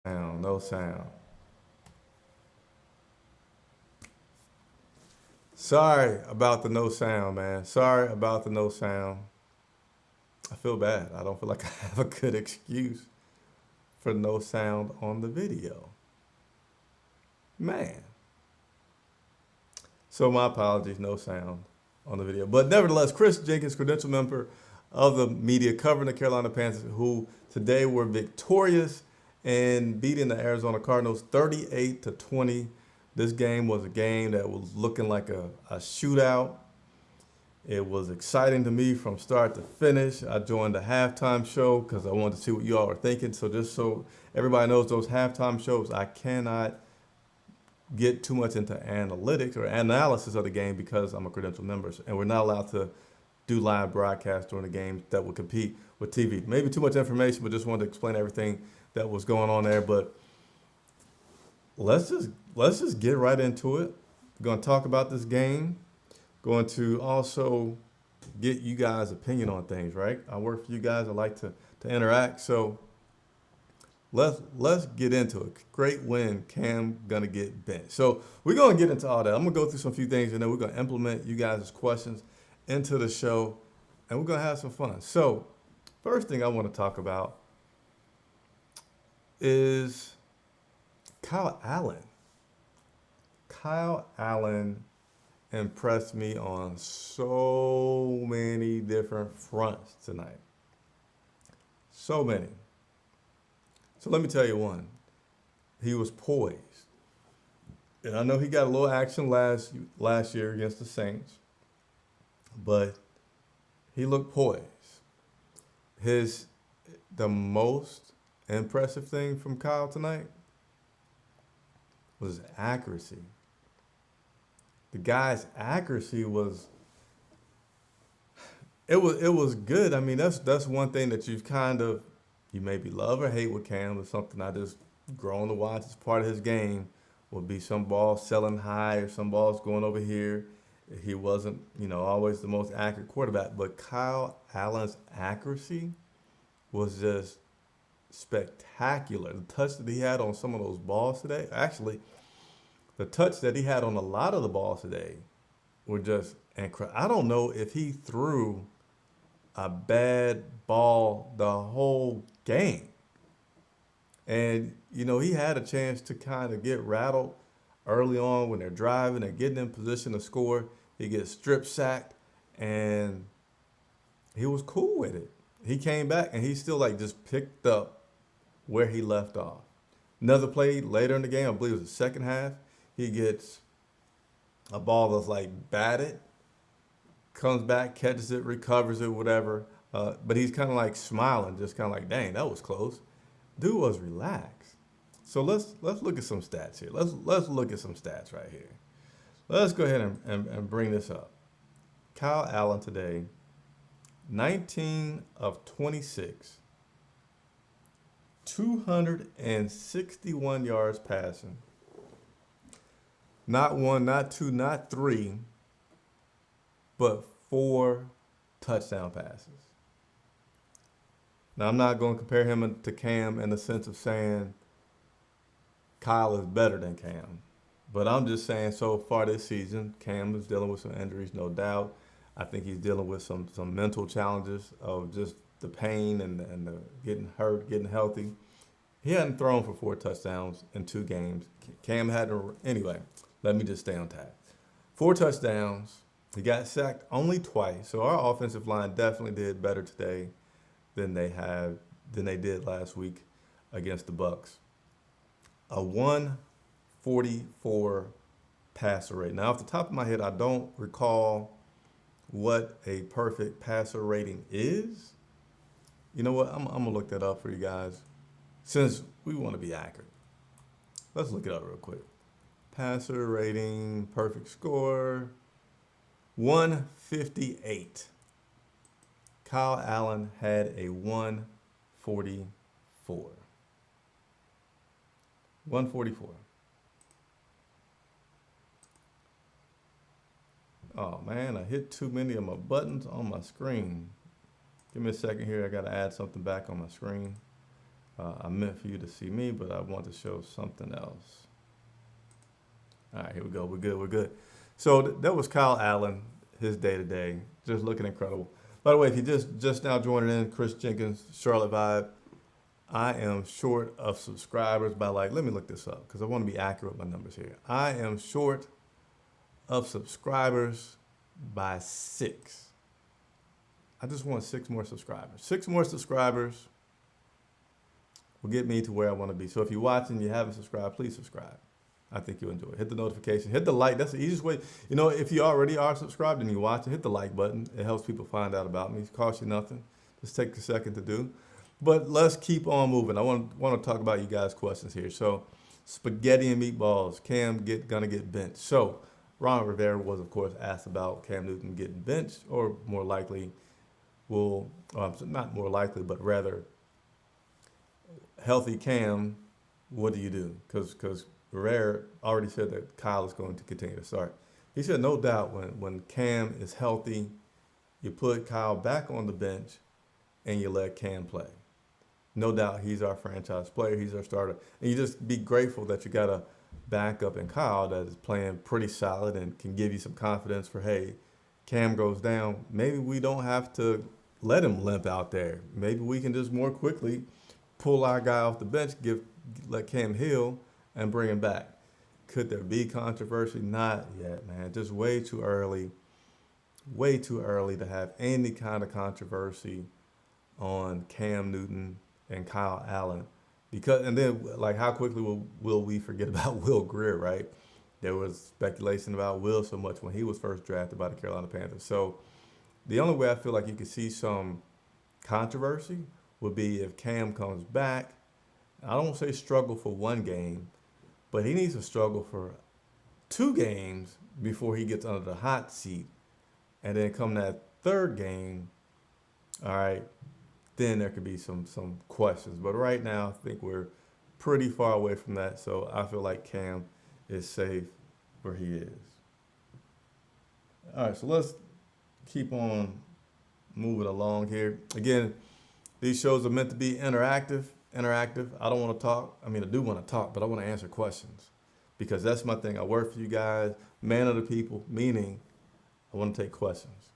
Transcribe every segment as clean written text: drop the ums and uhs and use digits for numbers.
Sound, no sound. Sorry about the no sound, man. Sorry about the no sound. I feel bad. I don't feel like I have a good excuse for no sound on the video. Man. So my apologies, no sound on the video. But nevertheless, Chris Jenkins, credential member of the media covering the Carolina Panthers, who today were victorious in beating the Arizona Cardinals 38 to 20. This game was a game that was looking like a shootout. It was exciting to me from start to finish. I joined the halftime show because I wanted to see what you all were thinking. So just so everybody knows, those halftime shows, I cannot get too much into analytics or analysis of the game because I'm a credential member, and we're not allowed to do live broadcasts during the games that would compete with TV. Maybe too much information, but just wanted to explain everything that was going on there. But let's just get right into it. We're going to talk about this game. Going to also get you guys' opinion on things, right? I work for you guys. I like to interact. So let's get into it. Great win. Cam gonna get benched. So we're gonna get into all that. I'm gonna go through some few things and then we're gonna implement you guys' questions into the show and we're gonna have some fun. So first thing I want to talk about is Kyle Allen. Kyle Allen impressed me on so many different fronts tonight. So many. So let me tell you one. He was poised. And I know he got a little action last year against the Saints, but he looked poised. His the most impressive thing from Kyle tonight was accuracy. The guy's accuracy was it was good. I mean, that's one thing that you maybe love or hate with Cam, but something I just grown to watch as part of his game would be some balls selling high or some balls going over here. He wasn't, always the most accurate quarterback, but Kyle Allen's accuracy was just spectacular. The touch that he had on some of those balls today, actually, the touch that he had on a lot of the balls today were just incredible. I don't know if he threw a bad ball the whole game. And, he had a chance to kind of get rattled early on when they're driving, they're getting in position to score. He gets strip sacked, and he was cool with it. He came back, and he still, just picked up where he left off. Another play later in the game, I believe it was the second half, he gets a ball that's, batted, comes back, catches it, recovers it, whatever. But he's kind of smiling, just kind of dang, that was close. Dude was relaxed. So let's look at some stats here. Let's look at some stats right here. Let's go ahead and bring this up. Kyle Allen today, 19 of 26, 261 yards passing. Not one, not two, not three, but four touchdown passes. Now, I'm not going to compare him to Cam in the sense of saying Kyle is better than Cam. But I'm just saying so far this season, Cam is dealing with some injuries, no doubt. I think he's dealing with some mental challenges of just the pain and the getting hurt, getting healthy. He hadn't thrown for four touchdowns in two games. Cam hadn't. Anyway, let me just stay on task. Four touchdowns. He got sacked only twice. So our offensive line definitely did better today than they did last week against the Bucks. A 144 passer rate. Now, off the top of my head, I don't recall what a perfect passer rating is. You know what? I'm gonna look that up for you guys since we want to be accurate. Let's look it up real quick. Passer rating, perfect score, 158. Kyle Allen had a 144. 144. Oh man, I hit too many of my buttons on my screen. Give me a second here. I got to add something back on my screen. I meant for you to see me, but I want to show something else. All right, here we go. We're good. We're good. So that was Kyle Allen, his day to day, just looking incredible. By the way, if you just now joining in, Chris Jenkins, Charlotte Vibe, I am short of subscribers by let me look this up because I want to be accurate with my numbers here. I am short of subscribers by 6. I just want 6 more subscribers. 6 more subscribers will get me to where I want to be. So if you're watching, you haven't subscribed, please subscribe. I think you'll enjoy it. Hit the notification, hit the like. That's the easiest way. You know, if you already are subscribed and you watch it, hit the like button. It helps people find out about me. It costs you nothing. Just take a second to do. But let's keep on moving. I want to talk about you guys' questions here. So, spaghetti and meatballs. Cam gonna get benched. So, Ron Rivera was, of course, asked about Cam Newton getting benched, or more likely, not more likely, but rather, healthy Cam. What do you do? Because Rivera already said that Kyle is going to continue to start. He said, no doubt, when Cam is healthy, you put Kyle back on the bench and you let Cam play. No doubt he's our franchise player. He's our starter. And you just be grateful that you got a backup in Kyle that is playing pretty solid and can give you some confidence for, hey, Cam goes down. Maybe we don't have to let him limp out there. Maybe we can just more quickly pull our guy off the bench, let Cam heal, and bring him back. Could there be controversy? Not yet, man. Just way too early. Way too early to have any kind of controversy on Cam Newton and Kyle Allen. And then how quickly will we forget about Will Greer, right? There was speculation about Will so much when he was first drafted by the Carolina Panthers. So the only way I feel like you could see some controversy would be if Cam comes back. I don't want to say struggle for one game, but he needs to struggle for 2 games before he gets under the hot seat. And then come that 3rd game, all right, then there could be some questions. But right now, I think we're pretty far away from that. So I feel like Cam is safe where he is. All right, so let's keep on moving along here. Again, these shows are meant to be interactive. I don't want to talk. I do want to talk, but I want to answer questions because that's my thing. I work for you guys, man of the people, meaning I want to take questions.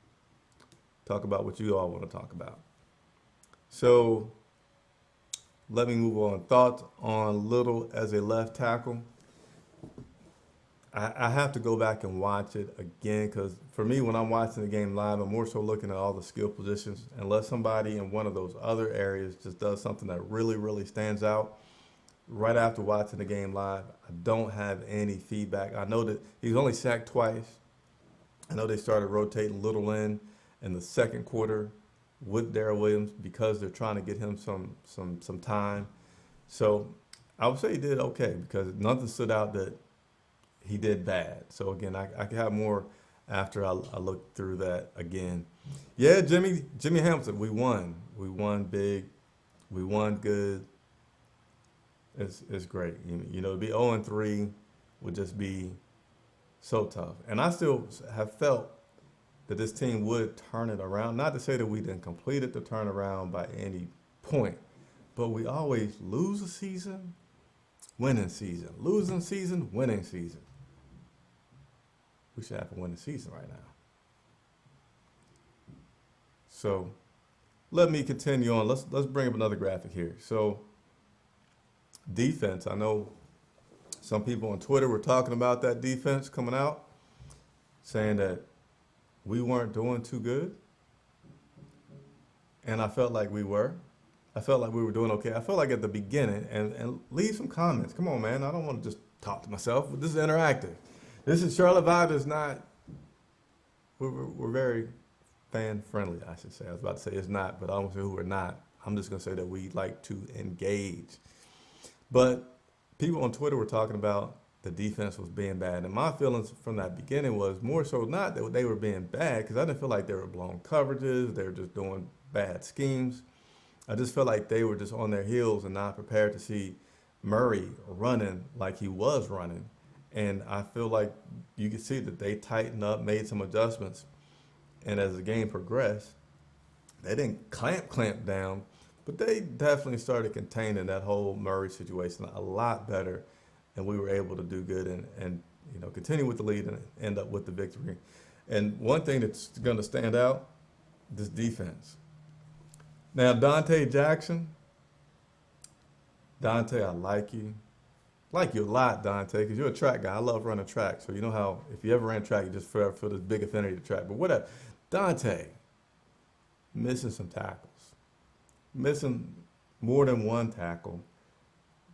Talk about what you all want to talk about. So let me move on. Thoughts on Little as a left tackle? I have to go back and watch it again because for me, when I'm watching the game live, I'm more so looking at all the skill positions. Unless somebody in one of those other areas just does something that really, really stands out, right after watching the game live, I don't have any feedback. I know that he's only sacked twice. I know they started rotating Little in the second quarter with Darrell Williams because they're trying to get him some time. So I would say he did okay because nothing stood out that he did bad. So again, I can have more after I look through that again. Yeah, Jimmy Hamilton, we won. We won big. We won good. It's great. You know, to be 0-3 would just be so tough. And I still have felt that this team would turn it around. Not to say that we didn't complete it to turn around by any point, but we always lose a season, winning season. Losing season, winning season. We should have a winning season right now. So let me continue on. Let's bring up another graphic here. So defense, I know some people on Twitter were talking about that defense coming out, saying that we weren't doing too good. And I felt like we were. I felt like we were doing okay. I felt like at the beginning, and leave some comments. Come on, man. I don't want to just talk to myself. This is interactive. This is Charlotte Vibe is not, we're very fan friendly, I should say. I was about to say it's not, but I don't say who we're not. I'm just going to say that we like to engage. But people on Twitter were talking about the defense was being bad. And my feelings from that beginning was more so not that they were being bad, because I didn't feel like they were blown coverages. They were just doing bad schemes. I just felt like they were just on their heels and not prepared to see Murray running like he was running. And I feel like you could see that they tightened up, made some adjustments. And as the game progressed, they didn't clamp down, But they definitely started containing that whole Murray situation a lot better, and we were able to do good and continue with the lead and end up with the victory. And one thing that's going to stand out, this defense. Now, Dante, I like you. Like you a lot, Dante, because you're a track guy. I love running track. So you know how if you ever ran track, you just feel this big affinity to track. But whatever. Dante, missing some tackles. Missing more than one tackle,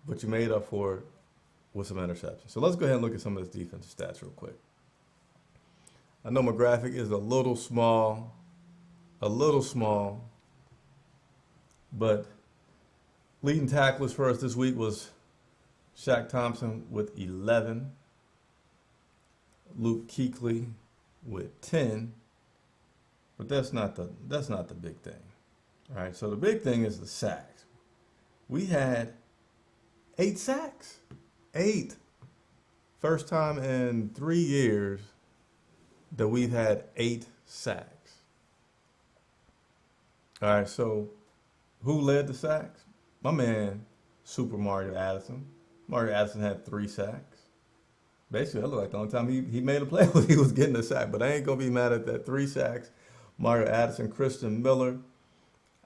but you made up for it with some interceptions. So let's go ahead and look at some of this defensive stats real quick. I know my graphic is a little small, but leading tacklers for us this week was Shaq Thompson with 11, Luke Kuechly with 10, but that's not the big thing. All right, so the big thing is the sacks. We had 8 sacks. 8. First time in 3 years that we've had 8 sacks. All right, so who led the sacks? My man, Super Mario Addison. Mario Addison had 3 sacks. Basically, that looked like the only time he made a play was he was getting a sack, but I ain't going to be mad at that. 3 sacks. Mario Addison, Christian Miller.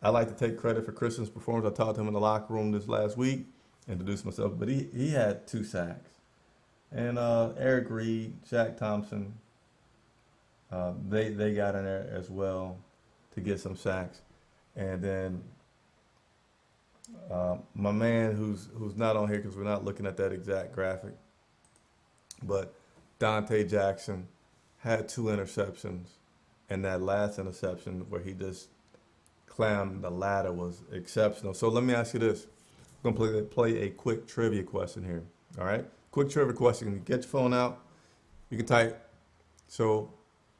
I like to take credit for Christian's performance. I talked to him in the locker room this last week, introduced myself, but he had 2 sacks. And Eric Reed, Shaq Thompson, they got in there as well to get some sacks. And then my man who's not on here because we're not looking at that exact graphic, but Dante Jackson had 2 interceptions, and that last interception where he just clammed the ladder was exceptional. So let me ask you this. I'm going to play a quick trivia question here. All right? Quick trivia question. Get your phone out. You can type. So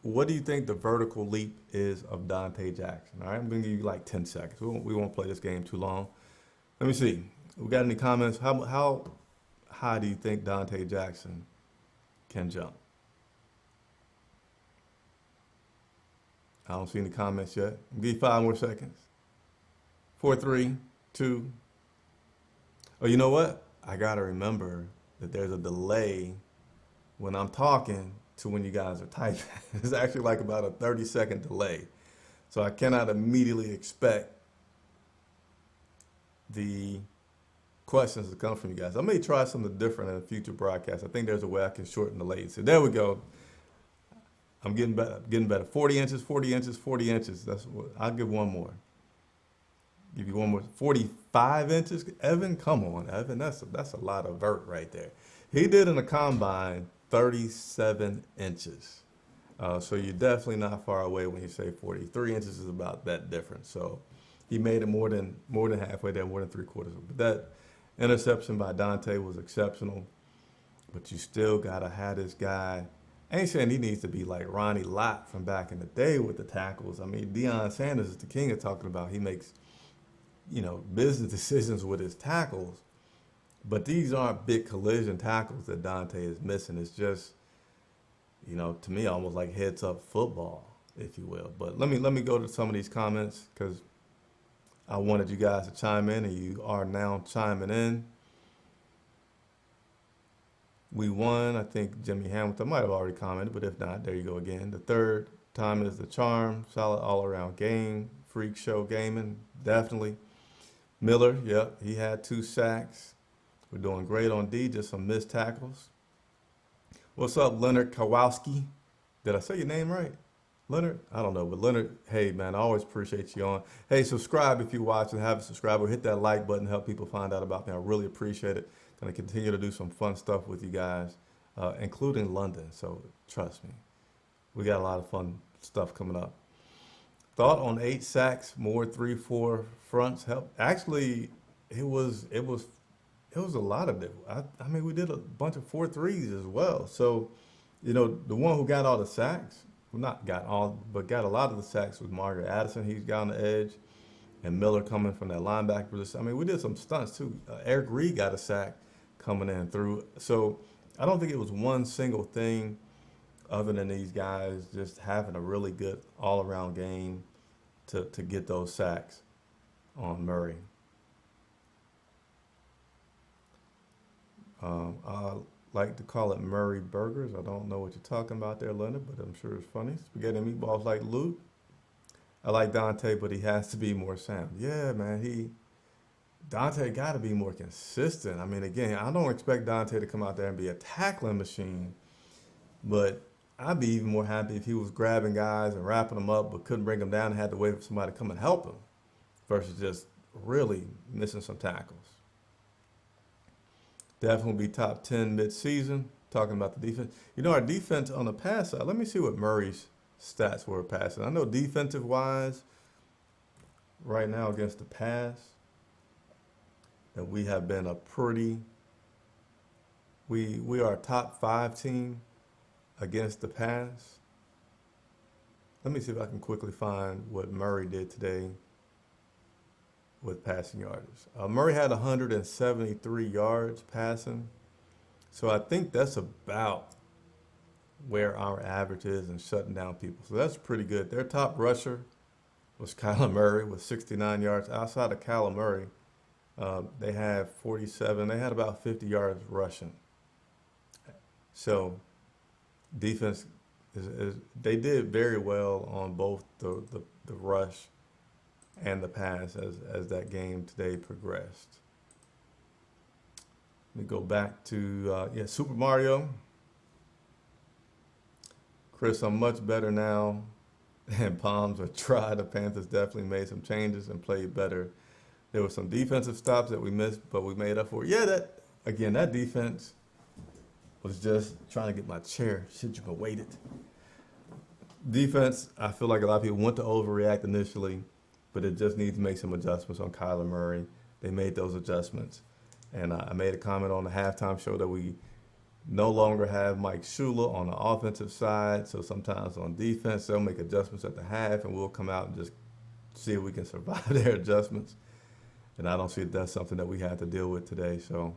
what do you think the vertical leap is of Dante Jackson? All right? I'm going to give you like 10 seconds. We won't play this game too long. Let me see. We got any comments? How high do you think Dante Jackson can jump? I don't see any comments yet. I'll give you 5 more seconds. 4, 3, 2. Oh, you know what? I got to remember that there's a delay when I'm talking to when you guys are typing. It's actually like about a 30-second delay. So I cannot immediately expect the questions to come from you guys. I may try something different in a future broadcast. I think there's a way I can shorten the latency. There we go. I'm getting better. 40 inches, 40 inches, 40 inches. That's what I'll give one more. Give you one more. 45 inches. Evan, come on, Evan. That's a lot of vert right there. He did in the combine 37 inches. So you're definitely not far away when you say 43 inches is about that difference. So he made it more than halfway there, more than 3/4. But that interception by Dante was exceptional. But you still gotta have this guy. I ain't saying he needs to be like Ronnie Lott from back in the day with the tackles. I mean, Deion Sanders is the king of talking about he makes, business decisions with his tackles. But these aren't big collision tackles that Dante is missing. It's just, to me, almost like heads up football, if you will. But let me go to some of these comments because I wanted you guys to chime in, and you are now chiming in. We won. I think Jimmy Hamilton might have already commented, but if not, there you go again. The third time is the charm. Solid all-around game. Freak show gaming, definitely. Miller, yep, he had 2 sacks. We're doing great on D, just some missed tackles. What's up, Leonard Kowalski? Did I say your name right? Leonard? I don't know, but Leonard, hey, man, I always appreciate you on. Hey, subscribe if you watch and haven't subscribed, or hit that like button to help people find out about me. I really appreciate it. Going to continue to do some fun stuff with you guys, including London. So trust me, we got a lot of fun stuff coming up. Thought on 8 sacks, more 3-4 fronts help. Actually, it was a lot of different. I mean, we did a bunch of 4-3s as well. So, the one who got all the sacks, well, not got all, but got a lot of the sacks was Mario Addison. He's got on the edge, and Miller coming from that linebacker position. I mean, we did some stunts too. Eric Reed got a sack coming in through. So I don't think it was one single thing other than these guys just having a really good all-around game to get those sacks. on Murray. I like to call it Murray Burgers. I don't know what you're talking about there, Leonard, but I'm sure it's funny. Spaghetti and meatballs like Luke. I like Dante, but he has to be more sound. Yeah, man, Dante got to be more consistent. I mean, again, I don't expect Dante to come out there and be a tackling machine, but I'd be even more happy if he was grabbing guys and wrapping them up, but couldn't bring them down and had to wait for somebody to come and help him, versus just really missing some tackles. Definitely be top 10 mid-season. Talking about the defense. You know, our defense on the pass side, let me see what Murray's stats were passing. I know defensive-wise, right now against the pass, that we have been we are a top 5 team against the pass. Let me see if I can quickly find what Murray did today with passing yardage. Murray had 173 yards passing. So I think that's about where our average is in shutting down people. So that's pretty good. Their top rusher was Kyler Murray with 69 yards. Outside of Kyler Murray, they had 47. They had about 50 yards rushing. So defense, they did very well on both the rush and the pass as that game today progressed. Let me go back to, Super Mario. Chris, I'm much better now. And Palms are dry. The Panthers definitely made some changes and played better. There were some defensive stops that we missed, but we made up for it. Yeah, that defense was just trying to get my chair. Shit, you can wait it. Defense, I feel like a lot of people want to overreact initially, but it just needs to make some adjustments on Kyler Murray. They made those adjustments. And I made a comment on the halftime show that we no longer have Mike Shula on the offensive side. So sometimes on defense, they'll make adjustments at the half, and we'll come out and just see if we can survive their adjustments. And I don't see if that's something that we have to deal with today. So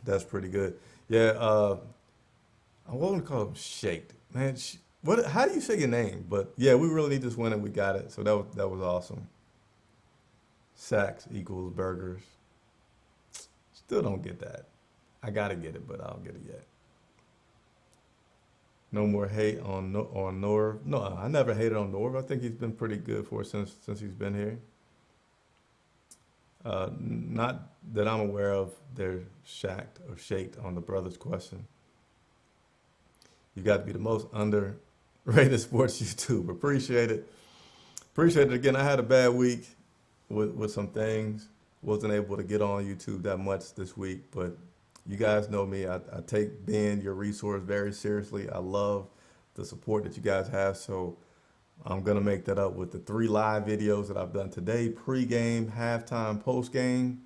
that's pretty good. Yeah, I want to call him Shaked. Man, how do you say your name? But, yeah, we really need this win, and we got it. So that was awesome. Sacks equals burgers. Still don't get that. I gotta get it, but I don't get it yet. No more hate on Norv. No, I never hated on Norv. I think he's been pretty good for us since he's been here. Not that I'm aware of. They're shaked on the brothers question. You got to be the most underrated sports YouTube. Appreciate it. Appreciate it again. I had a bad week with some things. Wasn't able to get on YouTube that much this week, but you guys know me. I take being your resource very seriously. I love the support that you guys have, so I'm going to make that up with the 3 live videos that I've done today, pre-game, halftime, post-game.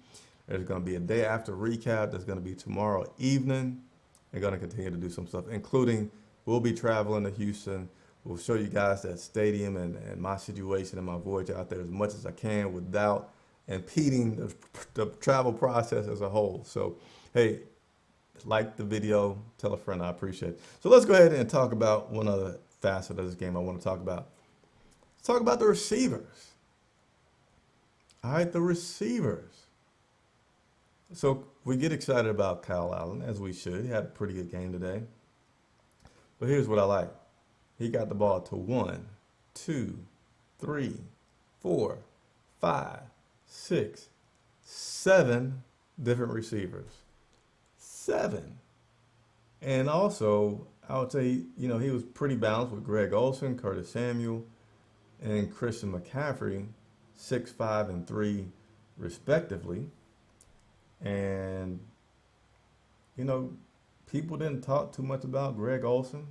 There's going to be a day after recap. There's going to be tomorrow evening. They're going to continue to do some stuff, including we'll be traveling to Houston. We'll show you guys that stadium and my situation and my voyage out there as much as I can without impeding the travel process as a whole. So, hey, like the video, tell a friend, I appreciate it. So let's go ahead and talk about one other facet of this game I want to talk about. Let's talk about the receivers. All right, the receivers. So we get excited about Kyle Allen, as we should. He had a pretty good game today. But here's what I like. He got the ball to 1, 2, 3, 4, 5, 6, 7 different receivers. 7. And also, I would say, he was pretty balanced with Greg Olsen, Curtis Samuel, and Christian McCaffrey, 6, 5, and 3, respectively. And, people didn't talk too much about Greg Olsen.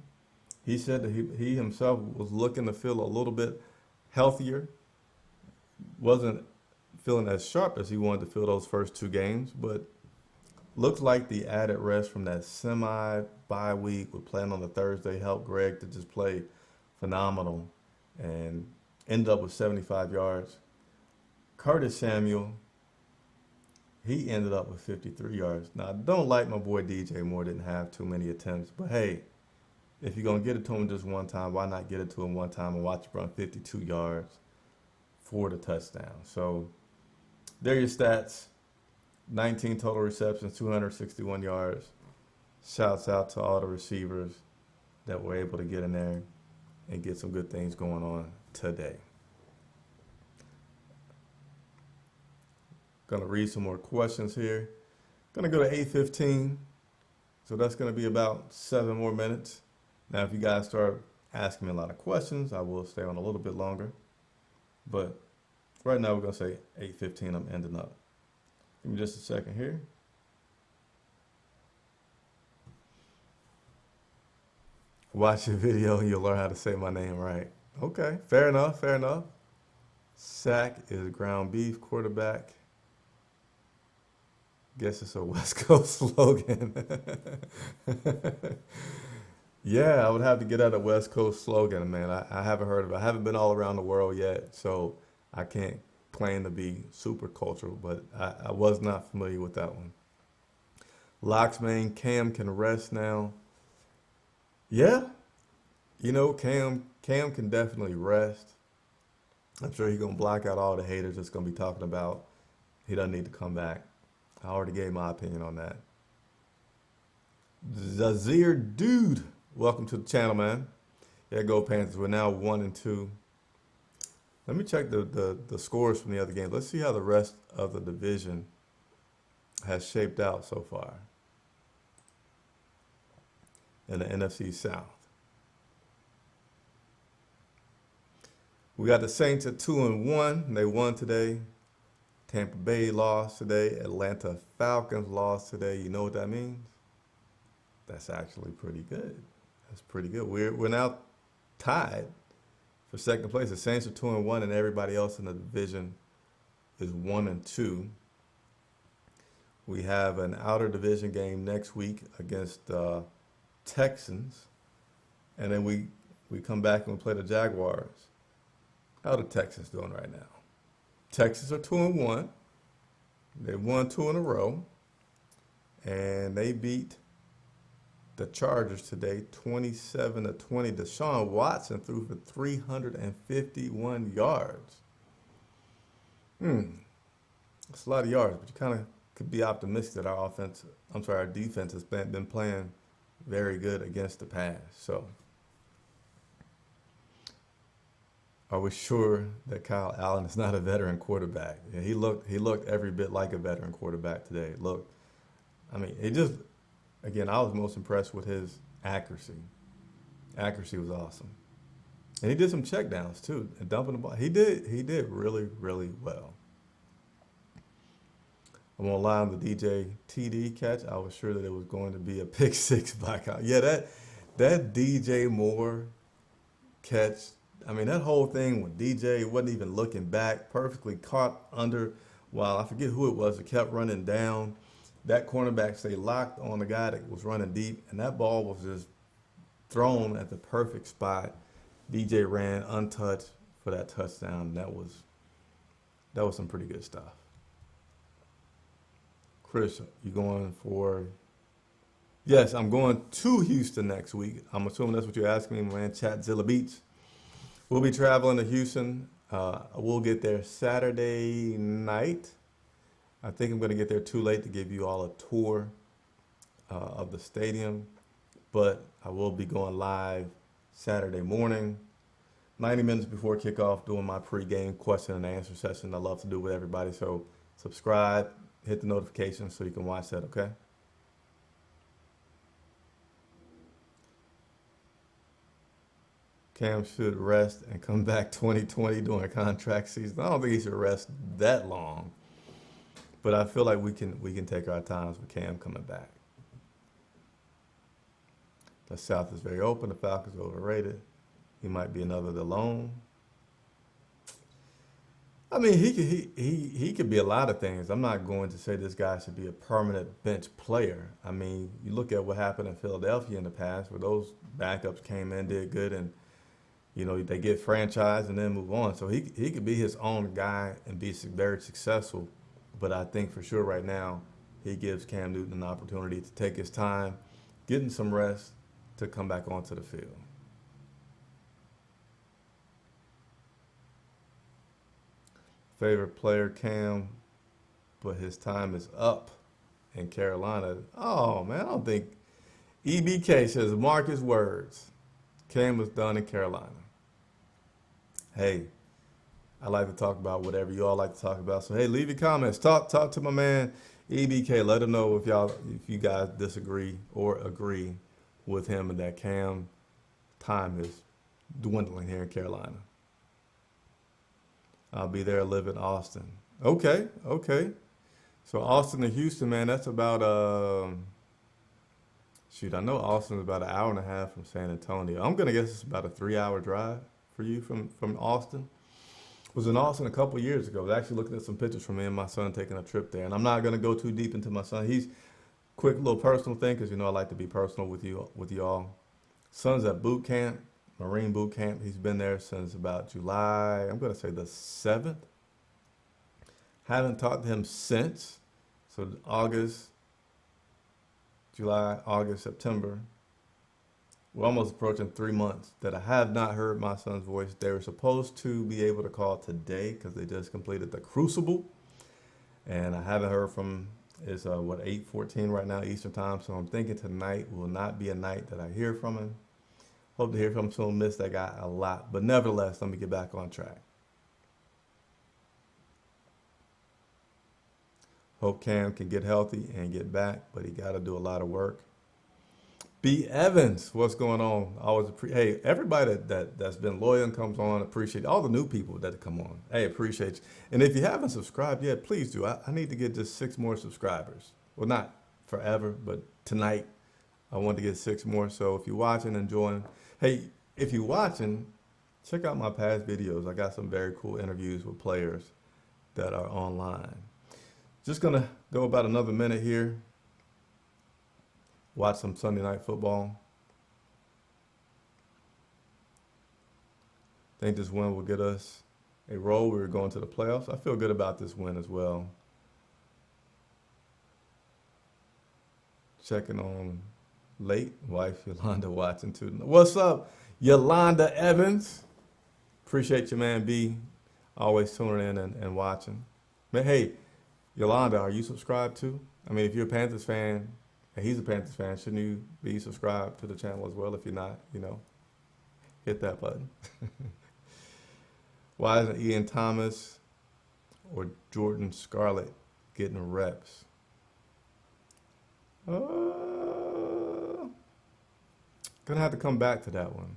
He said that he himself was looking to feel a little bit healthier. Wasn't feeling as sharp as he wanted to feel those first 2 games, but looks like the added rest from that semi-bye week with playing on the Thursday helped Greg to just play phenomenal and ended up with 75 yards. Curtis Samuel, he ended up with 53 yards. Now, I don't like my boy DJ Moore didn't have too many attempts, but hey, if you're going to get it to him just one time, why not get it to him one time and watch him run 52 yards for the touchdown? So There are your stats. 19 total receptions, 261 yards. Shouts out to all the receivers that were able to get in there and get some good things going on today. Gonna read some more questions here. Gonna go to 8:15, so that's gonna be about 7 more minutes. Now, if you guys start asking me a lot of questions, I will stay on a little bit longer. But right now, we're gonna say 8:15. I'm ending up. Give me just a second here. Watch your video and you'll learn how to say my name right. Okay, fair enough, fair enough. Sack is ground beef quarterback. Guess it's a West Coast slogan. Yeah, I would have to get out a West Coast slogan, man. I haven't heard of it. I haven't been all around the world yet, so I can't claim to be super cultural, but I was not familiar with that one. Locksman, Cam can rest now. Yeah, Cam can definitely rest. I'm sure he's gonna block out all the haters that's gonna be talking about he doesn't need to come back. I already gave my opinion on that. Zazir Dude, welcome to the channel, man. Yeah, go Panthers. We're now 1-2. Let me check the scores from the other games. Let's see how the rest of the division has shaped out so far in the NFC South. We got the Saints at 2-1. They won today. Tampa Bay lost today. Atlanta Falcons lost today. You know what that means? That's actually pretty good. That's pretty good. We're now tied for second place. The Saints are 2-1, and everybody else in the division is 1-2. We have an outer division game next week against Texans, and then we come back and we play the Jaguars. How are the Texans doing right now? Texans are 2-1. They won 2 in a row, and they beat the Chargers today, 27-20. Deshaun Watson threw for 351 yards. That's a lot of yards, but you kind of could be optimistic that our defense has been playing very good against the pass. So, are we sure that Kyle Allen is not a veteran quarterback? Yeah, he looked every bit like a veteran quarterback today. Look, I mean, again, I was most impressed with his accuracy. Accuracy was awesome. And he did some checkdowns too, and dumping the ball. He did really, really well. I won't lie, on the DJ TD catch, I was sure that it was going to be a pick six by Kyle. Yeah, that DJ Moore catch, I mean, that whole thing with DJ wasn't even looking back, perfectly caught under, while I forget who it was, it kept running down. That cornerback stayed locked on the guy that was running deep, and that ball was just thrown at the perfect spot. DJ ran untouched for that touchdown. That was some pretty good stuff. Chris, you going for? Yes, I'm going to Houston next week. I'm assuming that's what you're asking me, man. Chatzilla Beach. We'll be traveling to Houston. We'll get there Saturday night. I think I'm going to get there too late to give you all a tour of the stadium, but I will be going live Saturday morning, 90 minutes before kickoff, doing my pregame question and answer session I love to do with everybody. So subscribe, hit the notifications so you can watch that, okay? Cam should rest and come back 2020 during contract season. I don't think he should rest that long, but I feel like we can take our times with Cam coming back. The South is very open. The Falcons are overrated. He might be another DeLone. I mean, he could be a lot of things. I'm not going to say this guy should be a permanent bench player. I mean, you look at what happened in Philadelphia in the past, where those backups came in, did good, and they get franchised and then move on. So he could be his own guy and be very successful. But I think for sure right now, he gives Cam Newton an opportunity to take his time, getting some rest, to come back onto the field. Favorite player, Cam. but his time is up in Carolina. Oh man, I don't think EBK says mark his words. Cam was done in Carolina. Hey, I like to talk about whatever you all like to talk about. So hey, leave your comments. Talk to my man EBK. Let him know if you guys disagree or agree with him and that Cam time is dwindling here in Carolina. I'll be there, live in Austin. Okay. So Austin to Houston, man, that's about I know Austin's about an hour and a half from San Antonio. I'm gonna guess it's about a 3-hour drive for you from Austin. Was in Austin a couple years ago. I was actually looking at some pictures from me and my son taking a trip there. And I'm not gonna go too deep into my son. He's quick little personal thing because I like to be personal with you all. Son's at boot camp, Marine boot camp. He's been there since about July. I'm gonna say the 7th. Haven't talked to him since. So July, August, September. We're almost approaching 3 months that I have not heard my son's voice. They were supposed to be able to call today because they just completed the Crucible. And I haven't heard from, it's 8:14 right now Eastern time. So I'm thinking tonight will not be a night that I hear from him. Hope to hear from him soon. Miss that guy a lot. But nevertheless, let me get back on track. Hope Cam can get healthy and get back, but he got to do a lot of work. B. Evans, what's going on? Hey, everybody that's been loyal and comes on, appreciate all the new people that come on. Hey, appreciate you. And if you haven't subscribed yet, please do. I need to get just 6 more subscribers. Well, not forever, but tonight I want to get 6 more. So if you're watching, enjoying. Hey, if you're watching, check out my past videos. I got some very cool interviews with players that are online. Just going to go about another minute here. Watch some Sunday Night Football. Think this win will get us a roll. We're going to the playoffs. I feel good about this win as well. Checking on late wife Yolanda watching too. What's up, Yolanda Evans? Appreciate you, man. B, always tuning in and watching. Man, hey, Yolanda, are you subscribed too? I mean, if you're a Panthers fan, and he's a Panthers fan, shouldn't you be subscribed to the channel as well? If you're not, hit that button. Why isn't Ian Thomas or Jordan Scarlett getting reps? Gonna have to come back to that one.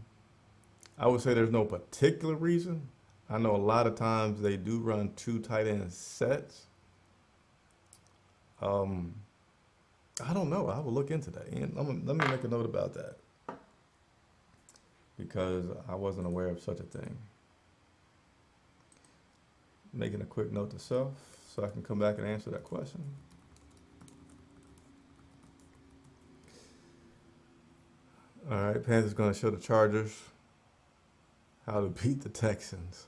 I would say there's no particular reason. I know a lot of times they do run 2 tight end sets. I don't know. I will look into that. And let me make a note about that because I wasn't aware of such a thing. Making a quick note to self so I can come back and answer that question. All right, Panthers going to show the Chargers how to beat the Texans.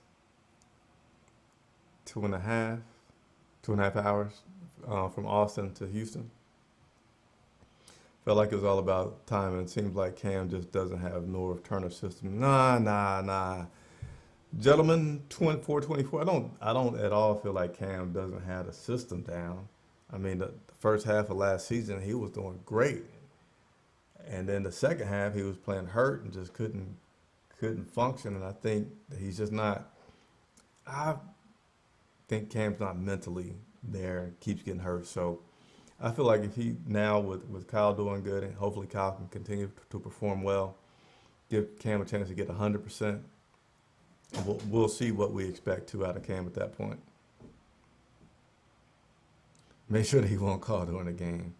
2.5 hours from Austin to Houston. Felt like it was all about timing. It seems like Cam just doesn't have Norv Turner system. Nah. Gentlemen, 424. I don't at all feel like Cam doesn't have the system down. I mean, the first half of last season, he was doing great. And then the second half, he was playing hurt and just couldn't function. And I think that he's just not. I think Cam's not mentally there and keeps getting hurt. So I feel like if he now with Kyle doing good and hopefully Kyle can continue to perform well, give Cam a chance to get 100%. We'll see what we expect to out of Cam at that point. Make sure that he won't call during the game.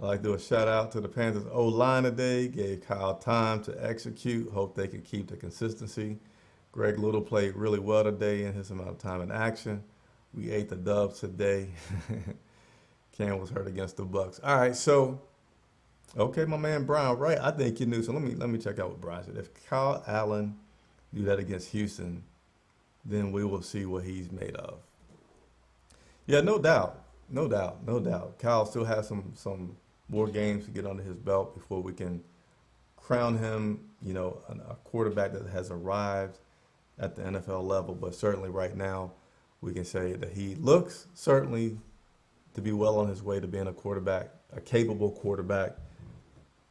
I'd like to do a shout out to the Panthers O-line today. Gave Kyle time to execute. Hope they can keep the consistency. Greg Little played really well today in his amount of time in action. We ate the dubs today. Cam was hurt against the Bucks. All right, so okay, my man Brian, right? I think you knew. So let me check out what Brian said. If Kyle Allen do that against Houston, then we will see what he's made of. Yeah, no doubt. Kyle still has some more games to get under his belt before we can crown him, a quarterback that has arrived at the NFL level. But certainly right now, we can say that he looks certainly to be well on his way to being a capable quarterback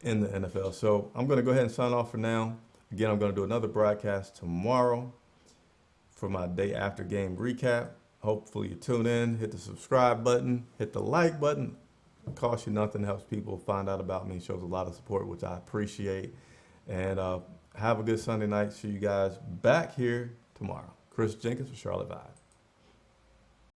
in the NFL. So I'm going to go ahead and sign off for now. Again, I'm going to do another broadcast tomorrow for my day after game recap. Hopefully you tune in, hit the subscribe button, hit the like button. It costs you nothing, helps people find out about me, shows a lot of support, which I appreciate. And have a good Sunday night. See you guys back here tomorrow. Chris Jenkins for Charlotte Vibe.